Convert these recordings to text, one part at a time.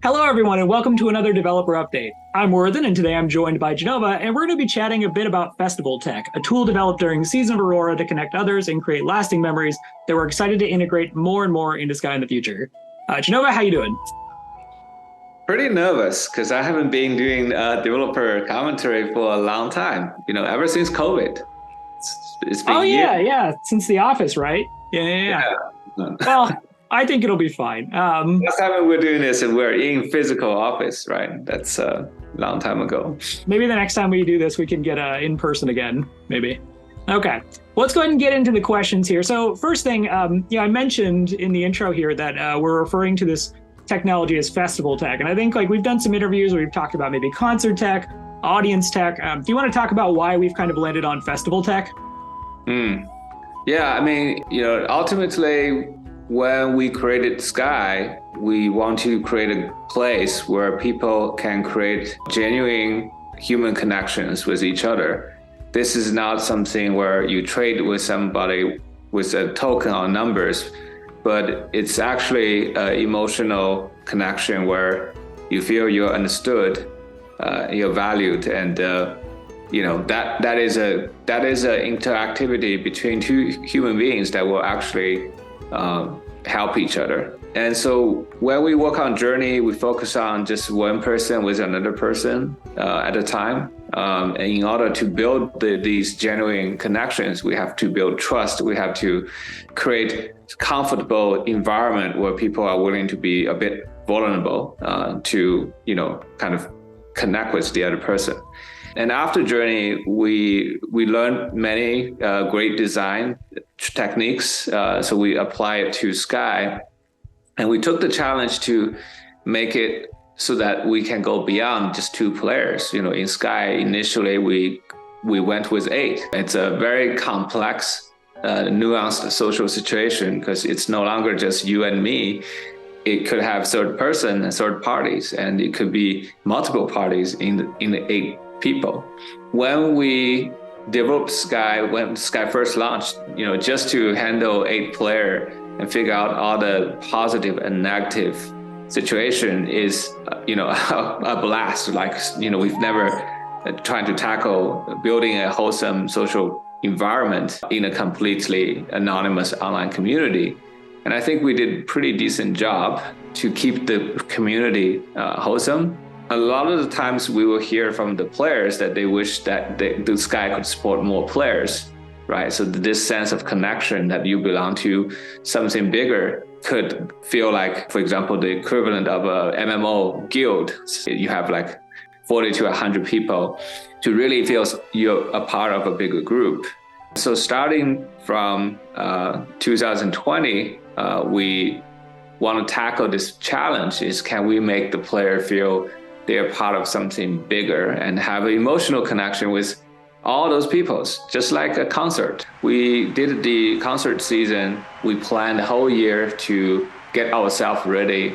Hello, everyone, and welcome to another developer update. I'm Whirthun, and today I'm joined by Jenova, and we're going to be chatting a bit about Festival Tech, a tool developed during the season of AURORA to connect others and create lasting memories that we're excited to integrate more and more into Sky in the future. Jenova, how you doing? Pretty nervous because I haven't been doing developer commentary for a long time. Ever since COVID. It's been years. Since The Office, right? Yeah. Well, I think it'll be fine. Last time we were doing this, and we're in physical office, right? That's a long time ago. Maybe the next time we do this, we can get in person again. Maybe. Okay. Let's go ahead and get into the questions here. So first thing, I mentioned in the intro here that we're referring to this technology as Festival Tech, and I think we've done some interviews where we've talked about maybe concert tech, audience tech. Do you want to talk about why we've kind of landed on Festival Tech? Yeah, ultimately, when we created Sky, we want to create a place where people can create genuine human connections with each other. This is not something where you trade with somebody with a token or numbers, but it's actually an emotional connection where you feel you're understood, you're valued, and that is a interactivity between two human beings that will actually help each other. And so when we work on journey, we focus on just one person with another person at a time. And in order to build these genuine connections, we have to build trust. We have to create comfortable environment where people are willing to be a bit vulnerable to, kind of connect with the other person. And after journey, we learned many great design techniques. So we apply it to Sky, and we took the challenge to make it so that we can go beyond just two players. In Sky, initially we went with 8. It's a very complex, nuanced social situation because it's no longer just you and me. It could have third person and third parties, and it could be multiple parties in the 8 people. When we developed Sky, when Sky first launched, just to handle 8 player and figure out all the positive and negative situation is, a blast. We've never tried to tackle building a wholesome social environment in a completely anonymous online community. And I think we did a pretty decent job to keep the community wholesome. A lot of the times we will hear from the players that they wish that the Sky could support more players, right? So this sense of connection that you belong to something bigger could feel like, for example, the equivalent of a MMO guild. You have 40 to 100 people to really feel you're a part of a bigger group. So starting from 2020, we want to tackle this challenge is, can we make the player feel they're part of something bigger and have an emotional connection with all those people, just like a concert. We did the concert season. We planned the whole year to get ourselves ready,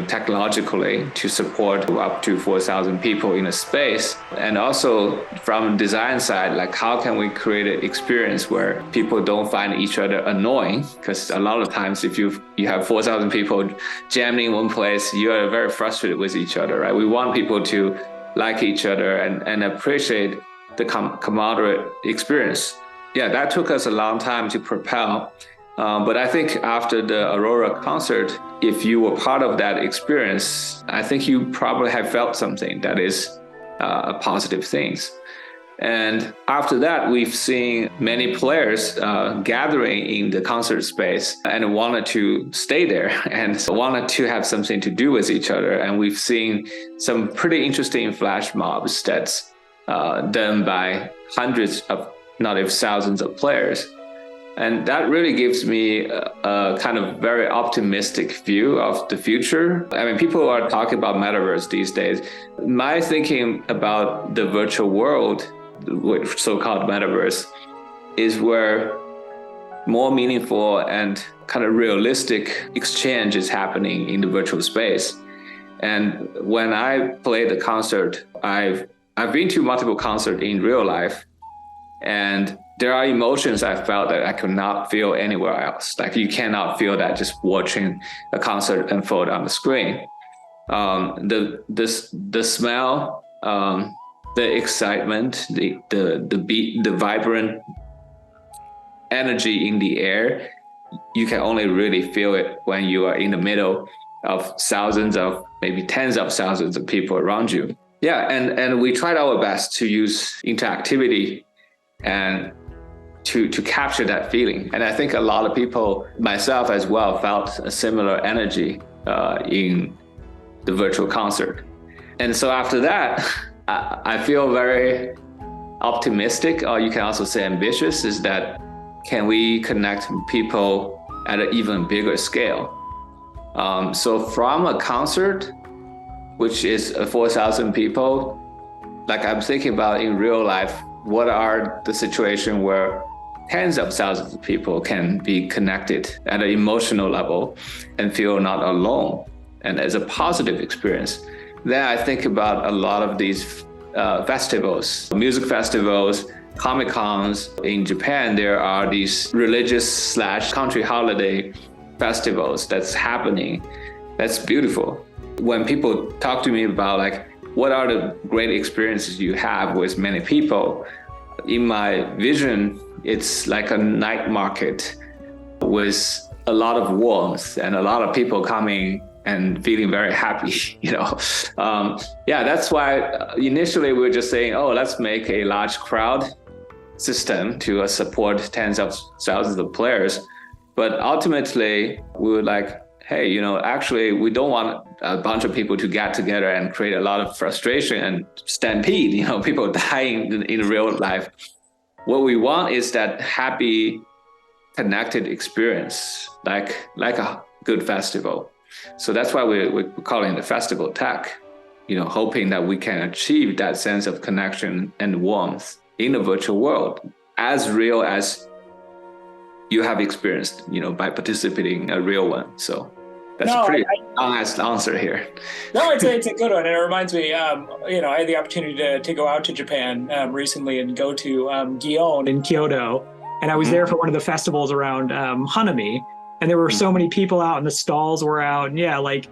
technologically to support up to 4,000 people in a space. And also from design side, how can we create an experience where people don't find each other annoying? Because a lot of times if you have 4,000 people jammed in one place, you are very frustrated with each other, right? We want people to like each other and appreciate the camaraderie experience. Yeah, that took us a long time to propel. But I think after the AURORA concert, if you were part of that experience, I think you probably have felt something that is a positive thing. And after that, we've seen many players gathering in the concert space and wanted to stay there and wanted to have something to do with each other. And we've seen some pretty interesting flash mobs that's done by hundreds of, not if thousands of players. And that really gives me a kind of very optimistic view of the future. People are talking about metaverse these days. My thinking about the virtual world, which so-called metaverse, is where more meaningful and kind of realistic exchange is happening in the virtual space. And when I play the concert, I've been to multiple concerts in real life, and there are emotions I felt that I could not feel anywhere else. You cannot feel that just watching a concert unfold on the screen. The smell, the excitement, the beat, the vibrant energy in the air. You can only really feel it when you are in the middle of thousands of, maybe tens of thousands of people around you. Yeah, and we tried our best to use interactivity and to capture that feeling. And I think a lot of people, myself as well, felt a similar energy in the virtual concert. And so after that, I feel very optimistic, or you can also say ambitious, is that can we connect people at an even bigger scale? So from a concert, which is 4,000 people, like I'm thinking about in real life, what are the situations where tens of thousands of people can be connected at an emotional level and feel not alone, and as a positive experience. Then I think about a lot of these festivals, music festivals, Comic-Cons. In Japan, there are these religious/country holiday festivals that's happening. That's beautiful. When people talk to me about like, what are the great experiences you have with many people? In my vision, it's like a night market with a lot of warmth and a lot of people coming and feeling very happy, Yeah, that's why initially we were just saying, let's make a large crowd system to support tens of thousands of players. But ultimately, we were like, hey, actually, we don't want a bunch of people to get together and create a lot of frustration and stampede, people dying in real life. What we want is that happy, connected experience, like a good festival. So that's why we're calling it the festival tech, hoping that we can achieve that sense of connection and warmth in the virtual world, as real as you have experienced, by participating in a real one. So that's a pretty honest answer here. No, it's a good one. And it reminds me, I had the opportunity to go out to Japan recently and go to Gion in Kyoto. And I was there for one of the festivals around Hanami. And there were so many people out and the stalls were out. And yeah, like,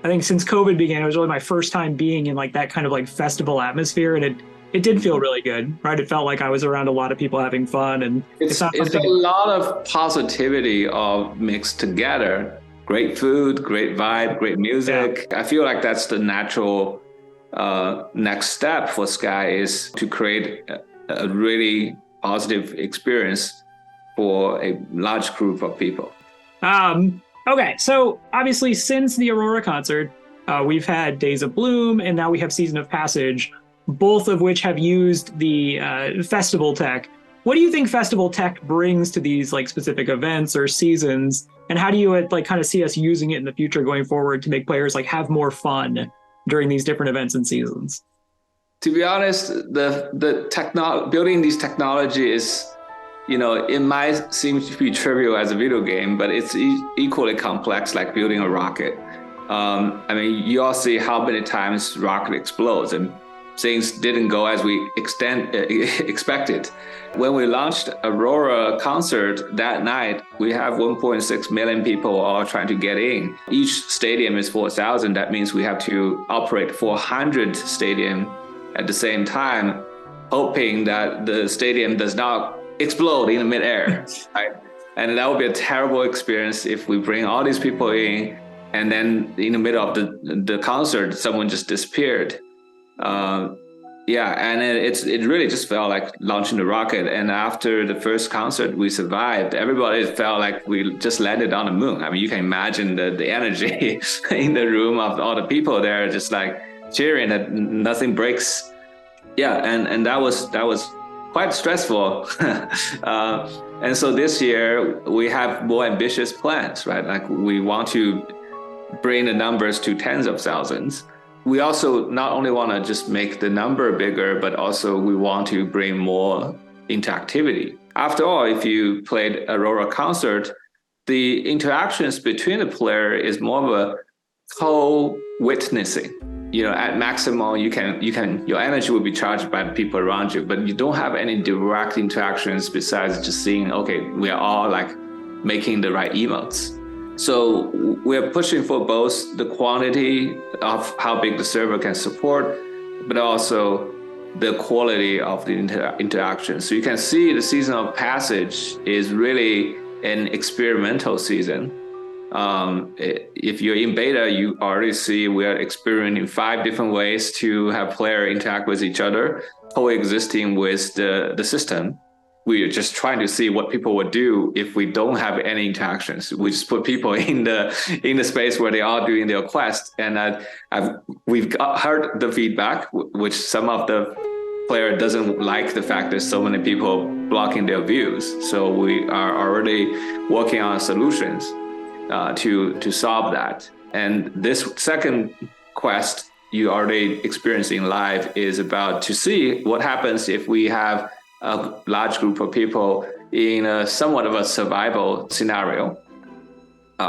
I think since COVID began, it was really my first time being in like that kind of like festival atmosphere. And it did feel really good, right? It felt like I was around a lot of people having fun. And it's a lot of positivity all mixed together. Great food, great vibe, great music. Yeah. I feel like that's the natural next step for Sky, is to create a really positive experience for a large group of people. Okay, so obviously since the Aurora concert, we've had Days of Bloom, and now we have Season of Passage, both of which have used the festival tech. What do you think festival tech brings to these like specific events or seasons? And how do you like kind of see us using it in the future going forward to make players like have more fun during these different events and seasons? To be honest, building these technology is, it might seem to be trivial as a video game, but it's equally complex, like building a rocket. You all see how many times rocket explodes and things didn't go as we expected. When we launched Aurora concert that night, we have 1.6 million people all trying to get in. Each stadium is 4,000. That means we have to operate 400 stadium at the same time, hoping that the stadium does not explode in midair. Right? And that would be a terrible experience if we bring all these people in and then in the middle of the concert, someone just disappeared. And it really just felt like launching the rocket. And after the first concert, we survived. Everybody felt like we just landed on the moon. You can imagine the energy in the room of all the people there, just like cheering that nothing breaks. Yeah, and that was quite stressful. And so this year we have more ambitious plans, right? Like we want to bring the numbers to tens of thousands. We also not only want to just make the number bigger, but also we want to bring more interactivity. After all, if you played Aurora concert, the interactions between the player is more of a co-witnessing. At maximum, your energy will be charged by the people around you, but you don't have any direct interactions besides just seeing, okay, we are all like making the right emotes. So we're pushing for both the quantity of how big the server can support, but also the quality of the interaction. So you can see the season of passage is really an experimental season. If you're in beta, you already see we are experimenting 5 different ways to have players interact with each other, coexisting with the system. We are just trying to see what people would do if we don't have any interactions. We just put people in the space where they are doing their quest, and we've heard the feedback, which some of the player doesn't like the fact there's so many people blocking their views. So we are already working on solutions to solve that. And this second quest you already experienced in live is about to see what happens if we have a large group of people in a somewhat of a survival scenario.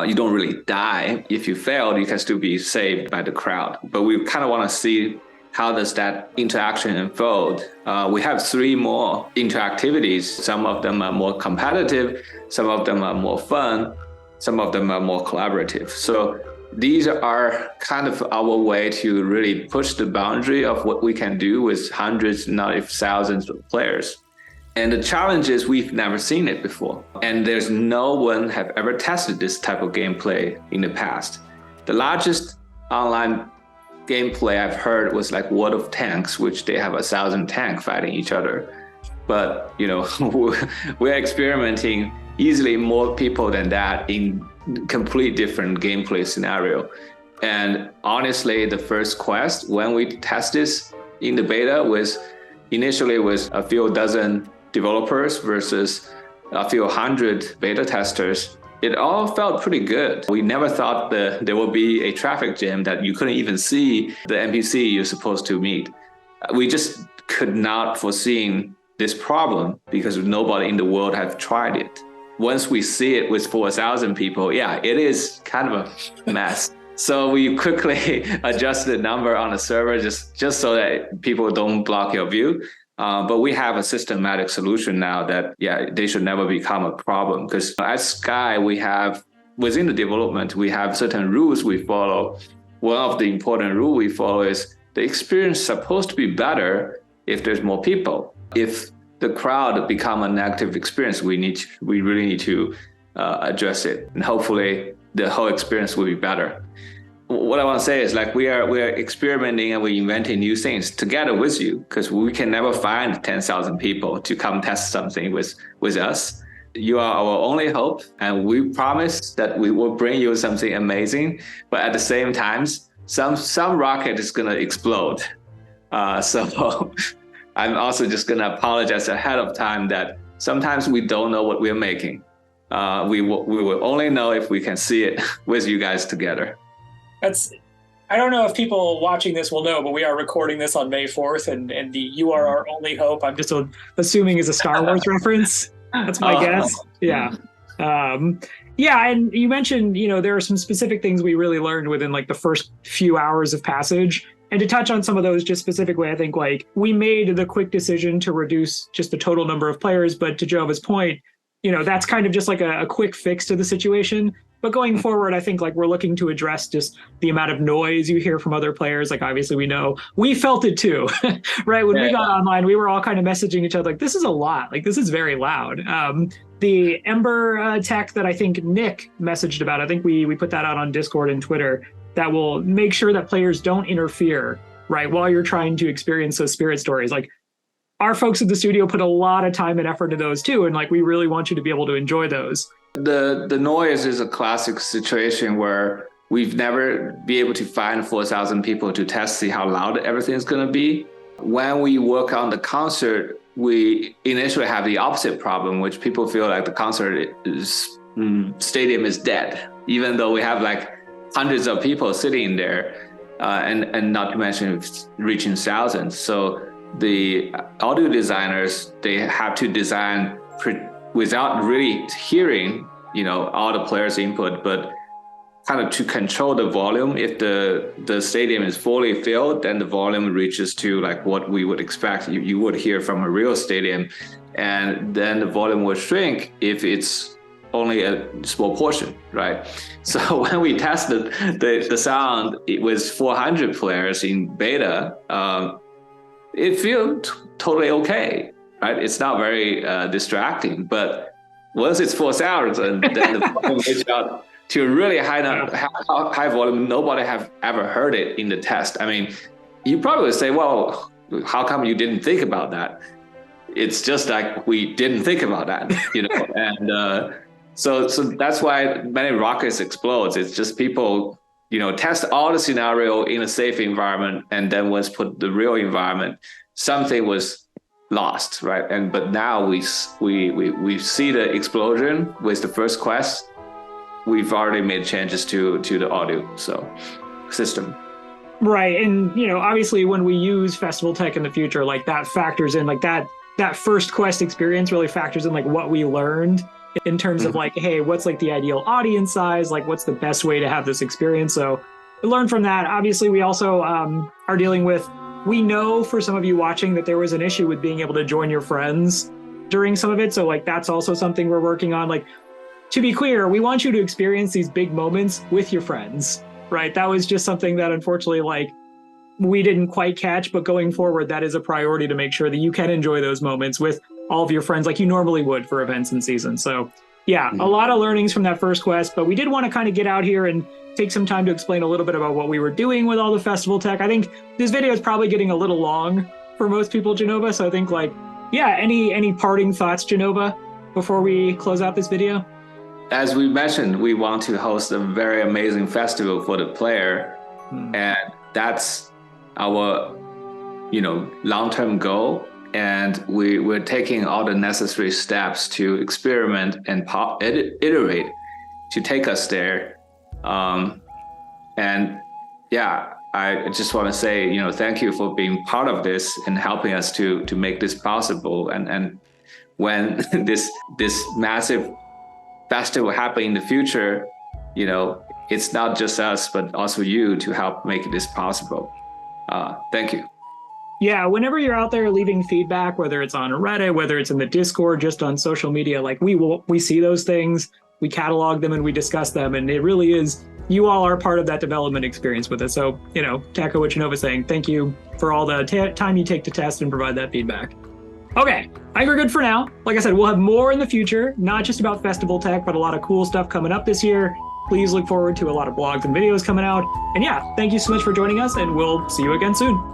You don't really die. If you fail, you can still be saved by the crowd. But we kind of want to see how does that interaction unfold. We have 3 more interactivities. Some of them are more competitive, some of them are more fun, some of them are more collaborative. So these are kind of our way to really push the boundary of what we can do with hundreds, not if thousands of players. And the challenge is we've never seen it before. And there's no one have ever tested this type of gameplay in the past. The largest online gameplay I've heard was like World of Tanks, which they have 1,000 tanks fighting each other. But, we're experimenting easily more people than that in complete different gameplay scenario. And honestly, the first quest, when we test this in the beta, initially was a few dozen developers versus a few hundred beta testers. It all felt pretty good. We never thought that there would be a traffic jam that you couldn't even see the NPC you're supposed to meet. We just could not foresee this problem because nobody in the world have tried it. Once we see it with 4,000 people, it is kind of a mess. So we quickly adjusted the number on the server just so that people don't block your view. But we have a systematic solution now that, they should never become a problem. Because at Sky, we have, within the development, we have certain rules we follow. One of the important rules we follow is the experience is supposed to be better if there's more people. If the crowd become a negative experience, we really need to address it. And hopefully the whole experience will be better. What I want to say is we are experimenting and we're inventing new things together with you, because we can never find 10,000 people to come test something with us. You are our only hope, and we promise that we will bring you something amazing. But at the same time, some rocket is going to explode. So I'm also just going to apologize ahead of time that sometimes we don't know what we're making. We will only know if we can see it with you guys together. I don't know if people watching this will know, but we are recording this on May 4th, and the "You Are Our Only Hope" I'm just assuming is a Star Wars reference. That's my guess. Yeah. And you mentioned, there are some specific things we really learned within the first few hours of Passage. And to touch on some of those just specifically, I think we made the quick decision to reduce just the total number of players. But to Jenova's point, that's kind of just a quick fix to the situation. But going forward, I think we're looking to address just the amount of noise you hear from other players. Obviously we know we felt it too, right? When we got online, we were all kind of messaging each other this is a lot, this is very loud. The Ember tech that I think Nick messaged about, I think we put that out on Discord and Twitter, that will make sure that players don't interfere, right, while you're trying to experience those spirit stories. Our folks at the studio put a lot of time and effort into those too, and we really want you to be able to enjoy those. The noise is a classic situation where we've never been able to find 4,000 people to test, see how loud everything's going to be. When we work on the concert, we initially have the opposite problem, which people feel the concert stadium is dead, even though we have hundreds of people sitting there, and not to mention reaching thousands. So the audio designers, they have to design without really hearing, all the players' input, but kind of to control the volume. If the stadium is fully filled, then the volume reaches to what we would expect you would hear from a real stadium, and then the volume will shrink if it's only a small portion, right? So when we tested the sound, it was 400 players in beta. It feels totally okay, right? It's not very distracting, but once it's 4,000, then the volume reach out to a really high volume. Nobody have ever heard it in the test. I mean, you probably would say, well, how come you didn't think about that? It's just like we didn't think about that, and so that's why many rockets explodes. It's just people, test all the scenario in a safe environment, and then once put the real environment, something was lost, right? But now we see the explosion with the first quest. We've already made changes to the audio system. Right, and obviously when we use festival tech in the future, like that factors in, like that first quest experience really factors in like what we learned in terms of like, hey, what's like the ideal audience size? Like what's the best way to have this experience? So we learned from that. Obviously, we also are dealing with, we know for some of you watching that there was an issue with being able to join your friends during some of it. So like that's also something we're working on. Like, to be clear, we want you to experience these big moments with your friends, right? That was just something that unfortunately like we didn't quite catch, but going forward, that is a priority to make sure that you can enjoy those moments with all of your friends like you normally would for events in season. So yeah, a lot of learnings from that first quest, but we did want to kind of get out here and take some time to explain a little bit about what we were doing with all the festival tech. I think this video is probably getting a little long for most people, Jenova. So I think like, yeah, any parting thoughts, Jenova, before we close out this video? As we mentioned, we want to host a very amazing festival for the player. And that's our, long-term goal. And we're taking all the necessary steps to experiment and iterate to take us there. And yeah, I just want to say, thank you for being part of this and helping us to make this possible. And when this massive festival happen in the future, it's not just us, but also you to help make this possible. Thank you. Yeah, whenever you're out there leaving feedback, whether it's on Reddit, whether it's in the Discord, just on social media, like we see those things, we catalog them and we discuss them. And it really is, you all are part of that development experience with us. So, to echo what Jenova is saying, thank you for all the time you take to test and provide that feedback. Okay, I think we're good for now. Like I said, we'll have more in the future, not just about festival tech, but a lot of cool stuff coming up this year. Please look forward to a lot of blogs and videos coming out. And yeah, thank you so much for joining us, and we'll see you again soon.